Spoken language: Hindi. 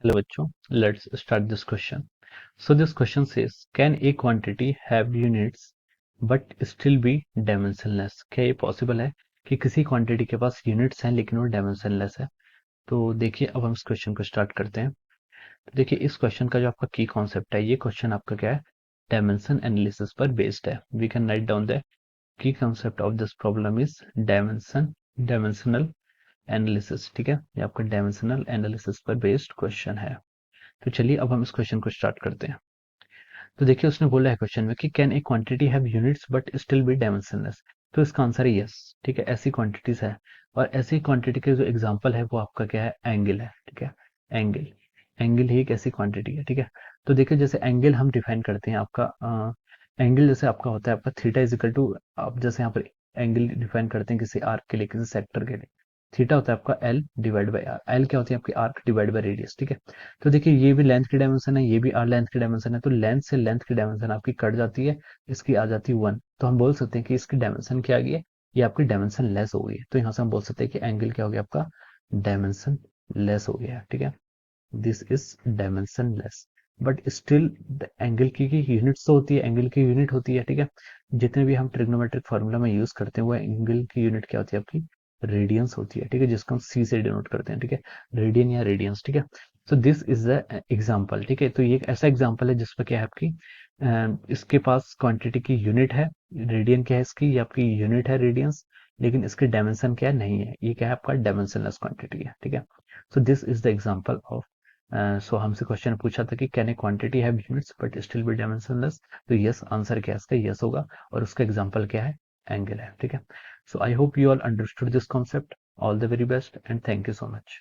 Hello बच्चों, let's start this question. So this question says, can a quantity have units but still be dimensionless? क्या ये पॉसिबल है कि किसी क्वांटिटी के पास यूनिट्स हैं लेकिन वो डायमेंशनलेस है? तो देखिए, अब हम इस क्वेश्चन को स्टार्ट करते हैं। तो देखिए, इस क्वेश्चन का जो आपका की कॉन्सेप्ट है, ये क्वेश्चन आपका क्या है, डायमेंशन एनालिसिस पर बेस्ड है। We can write down the key concept of this problem is dimensional analysis. ठीक है, ये आपका डायमेंशनल एनालिसिस पर बेस्ड क्वेश्चन है। तो चलिए अब हम इस क्वेश्चन को स्टार्ट करते हैं। तो देखिए, उसने बोला है क्वेश्चन में कि can a quantity have units but still be dimensionless. तो इसका आंसर है यस। ठीक है, ऐसी क्वांटिटीज है, और ऐसी क्वांटिटी के जो एग्जांपल है वो आपका क्या है, एंगल है। ठीक है, एंगल, एंगल ही एक ऐसी क्वांटिटी है। ठीक है, तो देखिए, जैसे एंगल हम डिफाइन करते हैं आपका एंगल जैसे आपका होता है आपका थीटा इज इक्वल टू, आप जैसे यहाँ पर एंगल डिफाइन करते हैं किसी आर्क के लिए, किसी सेक्टर के लिए, थीटा होता है आपका L divide by R. L क्या होती है आपकी, आर्क डिवाइड बाई रेडियस। ठीक है, तो देखिए, ये भी लेंथ की डायमेंशन है, ये भी आर लेंथ की डायमेंशन है, तो लेंथ से लेंथ की डायमेंशन आपकी कट जाती है, इसकी आ जाती है 1। तो हम बोल सकते हैं कि इसकी डायमेंशन क्या आ गई है, ये आपकी डायमेंशन लेस हो गई है। तो यहाँ से हम बोल सकते हैं कि एंगल क्या हो गया आपका, डायमेंशन लेस हो गया है। ठीक है, this is dimension less, but still the angle की यूनिट्स तो होती है, एंगल की यूनिट होती है। ठीक है, जितने भी हम ट्रिग्नोमेट्रिक फार्मूला में यूज करते हैं वो एंगल की यूनिट क्या होती है आपकी, रेडियंस होती है। ठीक है, जिसको हम सी से डिनोट करते हैं। ठीक है, रेडियन या रेडियंस। ठीक है, तो दिस इज द एग्जांपल। ठीक है, तो ये एक ऐसा एग्जांपल है जिसपे क्या है आपकी इसके पास क्वांटिटी की यूनिट है, रेडियन क्या है इसकी, ये आपकी यूनिट है रेडियंस, लेकिन इसकी डायमेंशन क्या है, नहीं है, ये क्या है आपका डायमेंशनलेस क्वांटिटी है। ठीक है, so this is the example of so हमसे क्वेश्चन पूछा था कि can a quantity have units but still be dimensionless. तो यस, आंसर क्या है इसका, यस होगा, और उसका एग्जांपल क्या है, एंगल है। ठीक है, so I hope you all understood this concept. All the very best and thank you so much.